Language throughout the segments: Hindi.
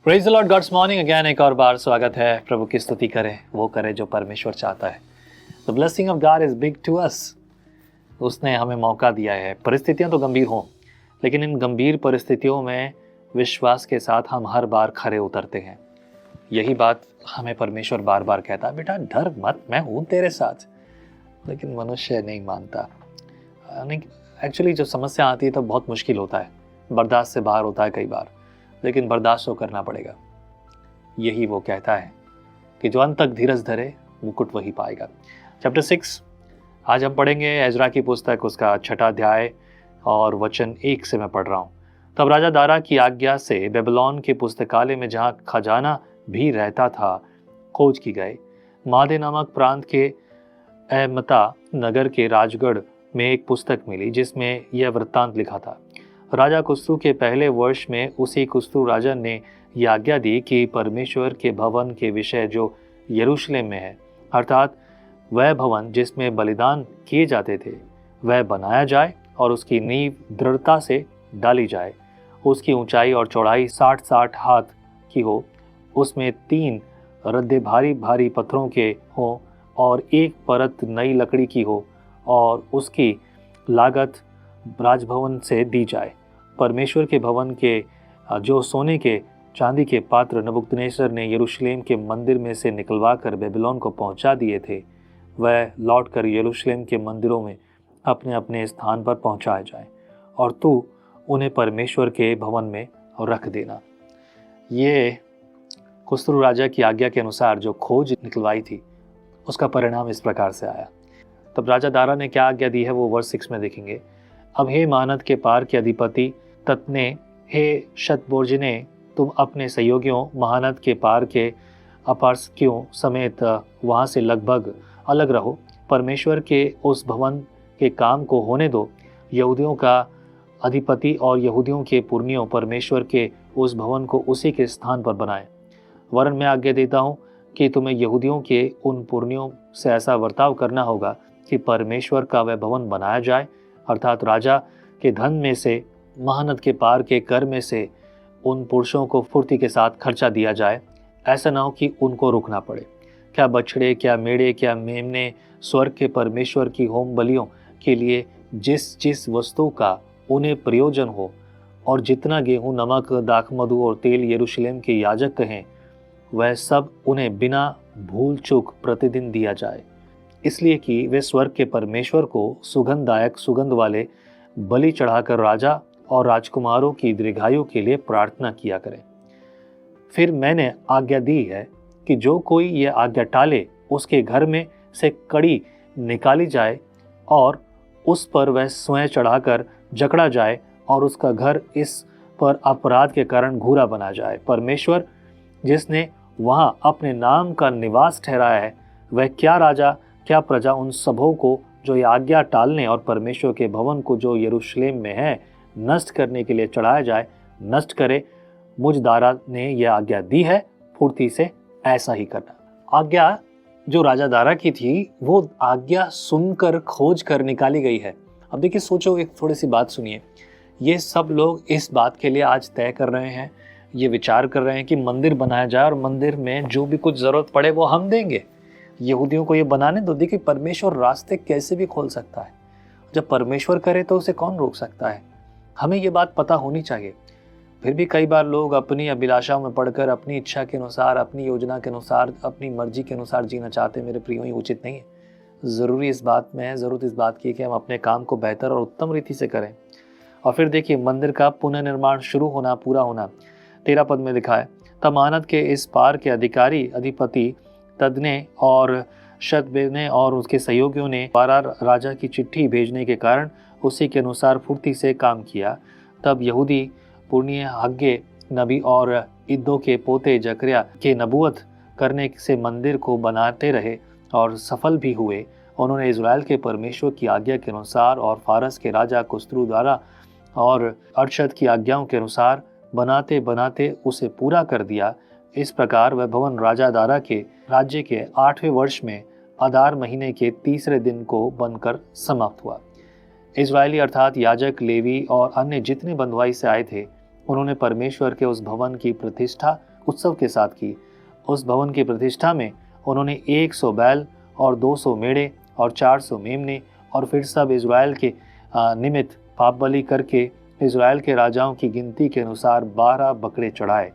Praise the Lord, God's morning again. एक और बार स्वागत है। प्रभु की स्तुति करें, वो करे जो परमेश्वर चाहता है। The blessing of God is big to us. उसने हमें मौका दिया है। परिस्थितियां तो गंभीर हों, लेकिन इन गंभीर परिस्थितियों में विश्वास के साथ हम हर बार खरे उतरते हैं। यही बात हमें परमेश्वर बार बार कहता है, बेटा डर मत, मैं हूँ तेरे साथ। लेकिन मनुष्य नहीं मानता। एक्चुअली जब समस्या आती है तब बहुत मुश्किल होता है, बर्दाश्त से बाहर होता है कई बार, लेकिन बर्दाश्त तो करना पड़ेगा। यही वो कहता है कि जो अंत तक धीरज धरे मुकुट वही पाएगा। चैप्टर 6 आज हम पढ़ेंगे। एजरा की पुस्तक, उसका 6वां अध्याय और वचन 1 से मैं पढ़ रहा हूँ। तब राजा दारा की आज्ञा से बेबीलोन के पुस्तकालय में जहाँ खजाना भी रहता था खोज की गई। मादे नामक प्रांत के अहमता नगर के राजगढ़ में एक पुस्तक मिली जिसमें यह वृत्तांत लिखा था। राजा कुस्रू के पहले वर्ष में उसी कुस्रू राजा ने यह आज्ञा दी कि परमेश्वर के भवन के विषय जो यरूशलेम में है, अर्थात वह भवन जिसमें बलिदान किए जाते थे, वह बनाया जाए और उसकी नींव दृढ़ता से डाली जाए। उसकी ऊंचाई और चौड़ाई 60-60 हाथ की हो, उसमें 3 रद्दे भारी भारी पत्थरों के हों और एक परत नई लकड़ी की हो, और उसकी लागत राजभवन से दी जाए। परमेश्वर के भवन के जो सोने के चांदी के पात्र नबूकदनेस्सर ने यरूशलेम के मंदिर में से निकलवा कर बेबीलोन को पहुंचा दिए थे, वह लौटकर यरूशलेम के मंदिरों में अपने अपने स्थान पर पहुंचाए जाए, और तू उन्हें परमेश्वर के भवन में रख देना। ये कुस्रू राजा की आज्ञा के अनुसार जो खोज निकलवाई थी, उसका परिणाम इस प्रकार से आया। तब राजा दारा ने क्या आज्ञा दी है वो वर्स 6 में देखेंगे। अब हे महानद के पार के अधिपति तत्ने, हे शतबोर्जने, तुम अपने सहयोगियों महानद के पार के अपारसकियों समेत वहाँ से लगभग अलग रहो। परमेश्वर के उस भवन के काम को होने दो। यहूदियों का अधिपति और यहूदियों के पुरनियों परमेश्वर के उस भवन को उसी के स्थान पर बनाएं। वरन मैं आज्ञा देता हूँ कि तुम्हें यहूदियों के उन पुरनियों से ऐसा वर्ताव करना होगा कि परमेश्वर का वह भवन बनाया जाए, अर्थात राजा के धन में से, महानद के पार के कर में से उन पुरुषों को फुर्ती के साथ खर्चा दिया जाए। ऐसा ना हो कि उनको रुकना पड़े। क्या बछड़े, क्या मेढ़े, क्या मेमने, स्वर्ग के परमेश्वर की होम बलियों के लिए जिस जिस वस्तु का उन्हें प्रयोजन हो, और जितना गेहूं, नमक, दाखमधु और तेल यरूशलेम के याजक कहें, वह सब उन्हें बिना भूल चूक प्रतिदिन दिया जाए, इसलिए कि वे स्वर्ग के परमेश्वर को सुगंधदायक सुगंध वाले बलि चढ़ाकर राजा और राजकुमारों की दीर्घायु के लिए प्रार्थना किया करें। फिर मैंने आज्ञा दी है कि जो कोई यह आज्ञा टाले, उसके घर में से कड़ी निकाली जाए और उस पर वह स्वयं चढ़ाकर जकड़ा जाए, और उसका घर इस पर अपराध के कारण घूरा बना जाए। परमेश्वर जिसने वहाँ अपने नाम का निवास ठहराया है, वह क्या राजा क्या प्रजा उन सबों को जो ये आज्ञा टालने और परमेश्वर के भवन को जो यरूशलेम में है नष्ट करने के लिए चढ़ाया जाए, नष्ट करे। मुझ दारा ने यह आज्ञा दी है, फुर्ती से ऐसा ही करना। आज्ञा जो राजा दारा की थी, वो आज्ञा सुनकर खोज कर निकाली गई है। अब देखिए, सोचो, एक थोड़ी सी बात सुनिए। ये सब लोग इस बात के लिए आज तय कर रहे हैं, ये विचार कर रहे हैं कि मंदिर बनाया जाए और मंदिर में जो भी कुछ जरूरत पड़े वो हम देंगे। यहूदियों को ये बनाने दो। देखिए, परमेश्वर रास्ते कैसे भी खोल सकता है। जब परमेश्वर करे तो उसे कौन रोक सकता है। हमें ये बात पता होनी चाहिए। फिर भी कई बार लोग अपनी अभिलाषाओं में पढ़कर अपनी इच्छा के अनुसार, अपनी योजना के अनुसार, अपनी मर्जी के अनुसार जीना चाहते हैं। मेरे प्रियो, ये उचित नहीं है। ज़रूरत इस बात की कि हम अपने काम को बेहतर और उत्तम रीति से करें। और फिर देखिए, मंदिर का पुनर्निर्माण शुरू होना, पूरा होना। 13 पद में लिखा है, तब महानद के इस पार के अधिपति तदने और शतबेने और उसके सहयोगियों ने 12 राजा की चिट्ठी भेजने के कारण उसी के अनुसार फुर्ती से काम किया। तब यहूदी पुरनिय हग्गे नबी और इद्दो के पोते जकरिया के नबूवत करने से मंदिर को बनाते रहे और सफल भी हुए। उन्होंने इज़राइल के परमेश्वर की आज्ञा के अनुसार और फारस के राजा कुस्रू द्वारा और अरशद की आज्ञाओं के अनुसार बनाते बनाते उसे पूरा कर दिया। इस प्रकार वह भवन राजा दारा के राज्य के 8वें वर्ष में अदार महीने के 3रे दिन को बनकर समाप्त हुआ। इजरायली अर्थात याजक, लेवी और अन्य जितने बंधुआई से आए थे, उन्होंने परमेश्वर के उस भवन की प्रतिष्ठा उत्सव के साथ की। उस भवन की प्रतिष्ठा में उन्होंने 100 बैल और 200 मेढ़े और 400 मेमने और फिर सब इज़राइल के निमित्त पाप बलि करके इज़राइल के राजाओं की गिनती के अनुसार 12 बकरे चढ़ाए।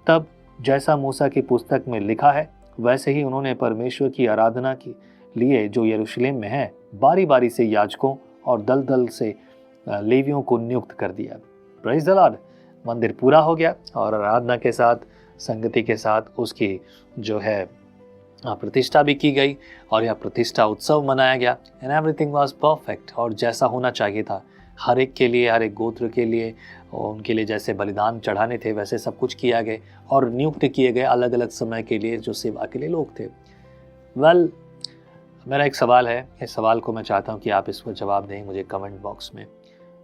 तब जैसा मूसा की पुस्तक में लिखा है वैसे ही उन्होंने परमेश्वर की आराधना के लिए जो यरूशलेम में है बारी बारी से याजकों और दल दल से लेवियों को नियुक्त कर दिया। Praise the Lord. मंदिर पूरा हो गया और आराधना के साथ, संगति के साथ उसकी जो है प्रतिष्ठा भी की गई और यह प्रतिष्ठा उत्सव मनाया गया। एंड एवरीथिंग वाज परफेक्ट, और जैसा होना चाहिए था। हर एक के लिए, हर एक गोत्र के लिए, उनके लिए जैसे बलिदान चढ़ाने थे वैसे सब कुछ किया गया और नियुक्त किए गए अलग अलग समय के लिए जो सेवा के लिए लोग थे। मेरा एक सवाल है, इस सवाल को मैं चाहता हूँ कि आप इसको जवाब दें मुझे कमेंट बॉक्स में।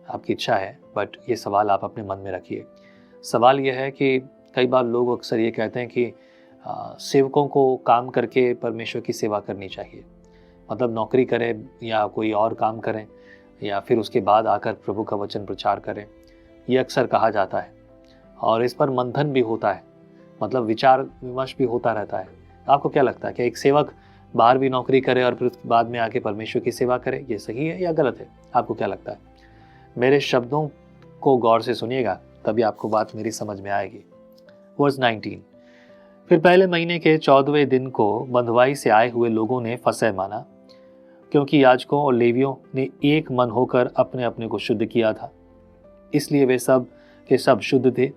आपकी इच्छा है, बट ये सवाल आप अपने मन में रखिए। सवाल यह है कि कई बार लोग अक्सर ये कहते हैं कि सेवकों को काम करके परमेश्वर की सेवा करनी चाहिए, मतलब नौकरी करें या कोई और काम करें या फिर उसके बाद आकर प्रभु का वचन प्रचार करें। ये अक्सर कहा जाता है और इस पर मंथन भी होता है, मतलब विचार विमर्श भी होता रहता है। आपको क्या लगता है कि एक सेवक बाहर भी नौकरी करे और फिर उसके बाद में आके परमेश्वर की सेवा करे, ये सही है या गलत है? आपको क्या लगता है? मेरे शब्दों को गौर से सुनिएगा, तभी आपको बात मेरी समझ में आएगी। वर्स 19। फिर पहले महीने के 14वें दिन को बंधुआई से आए हुए लोगों ने फसह माना, क्योंकि याजकों और लेवियों ने एक मन होकर अपने अपने को शुद्ध किया था, इसलिए वे सब के सब शुद्ध थे।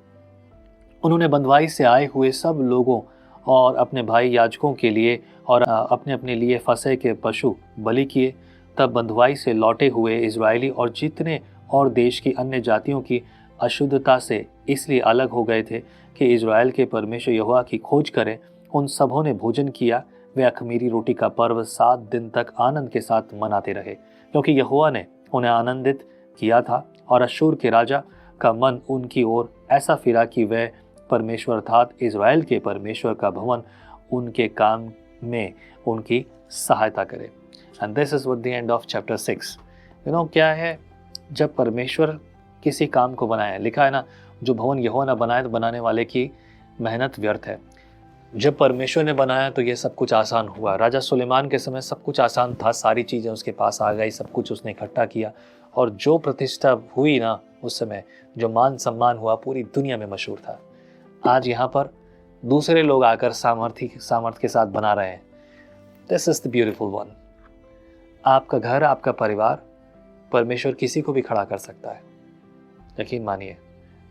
उन्होंने बंधुआई से आए हुए सब लोगों और अपने भाई याजकों के लिए और अपने अपने लिए फसह के पशु बलि किए। तब बंधुआई से लौटे हुए इजरायली और जितने और देश की अन्य जातियों की अशुद्धता से इसलिए अलग हो गए थे कि इजराइल के परमेश्वर यहोवा की खोज करें, उन सबों ने भोजन किया। वे अख़मीरी रोटी का पर्व 7 दिन तक आनंद के साथ मनाते रहे, क्योंकि यहोवा ने उन्हें आनंदित किया था। और अश्शूर के राजा का मन उनकी ओर ऐसा फिरा कि वह परमेश्वर अर्थात इजराइल के परमेश्वर का भवन उनके काम में उनकी सहायता करे। And this is the end of chapter 6। क्या है, जब परमेश्वर किसी काम को बनाए, लिखा है ना, जो भवन यहोवा ने बनाया तो बनाने वाले की मेहनत व्यर्थ है। जब परमेश्वर ने बनाया तो ये सब कुछ आसान हुआ। राजा सुलेमान के समय सब कुछ आसान था, सारी चीज़ें उसके पास आ गई, सब कुछ उसने इकट्ठा किया और जो प्रतिष्ठा हुई ना उस समय, जो मान सम्मान हुआ, पूरी दुनिया में मशहूर था। आज यहाँ पर दूसरे लोग आकर सामर्थ्य के साथ बना रहे हैं। This is the beautiful one. आपका घर, आपका परिवार, परमेश्वर किसी को भी खड़ा कर सकता है। यकीन मानिए,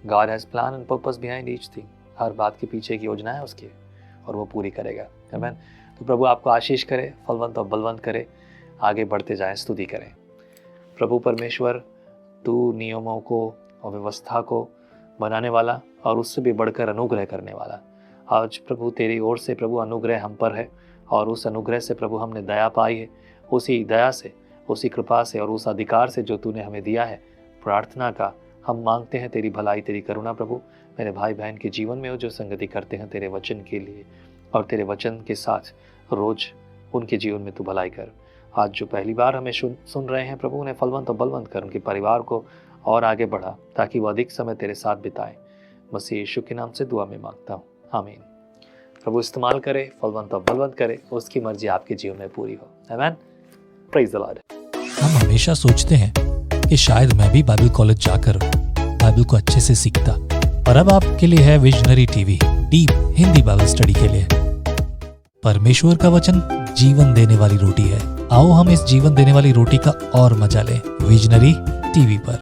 God has plan and purpose behind each thing. हर बात के पीछे की योजना है उसकी और वो पूरी करेगा। आमीन। तो प्रभु आपको आशीष करे, फलवंत और बलवंत करे, आगे बढ़ते जाएं, स्तुति करें। प्रभु परमेश्वर, तू नियमों को और व्यवस्था को बनाने वाला और उससे भी बढ़कर अनुग्रह करने वाला, आज प्रभु तेरी ओर से प्रभु अनुग्रह हम पर है और उस अनुग्रह से प्रभु हमने दया पाई है। उसी दया से, उसी कृपा से और उस अधिकार से जो तूने हमें दिया है, प्रार्थना का हम मांगते हैं तेरी भलाई, तेरी करुणा। प्रभु मेरे भाई बहन के जीवन में जो संगति करते हैं तेरे वचन के लिए और तेरे वचन के साथ रोज उनके जीवन में तू भलाई कर। आज जो पहली बार हमें सुन रहे हैं प्रभु, उन्हें फलवंत और बलवंत कर, उनके परिवार को और आगे बढ़ा ताकि वो अधिक समय तेरे साथ बिताएं। मसीह यीशु के नाम से दुआ में मांगता हूँ, आमीन। प्रभु इस्तेमाल करे, फलवंत और बलवंत करे, उसकी मर्जी आपके जीवन में पूरी हो। आमीन। Praise the Lord. हम हमेशा सोचते हैं कि शायद मैं भी बाइबल कॉलेज जाकर बाइबल को अच्छे से सीखता, और अब आपके लिए है visionary TV, deep Hindi Bible study के लिए। परमेश्वर का वचन जीवन देने वाली रोटी है। आओ हम इस जीवन देने वाली रोटी का और मजा लें विजनरी टीवी पर।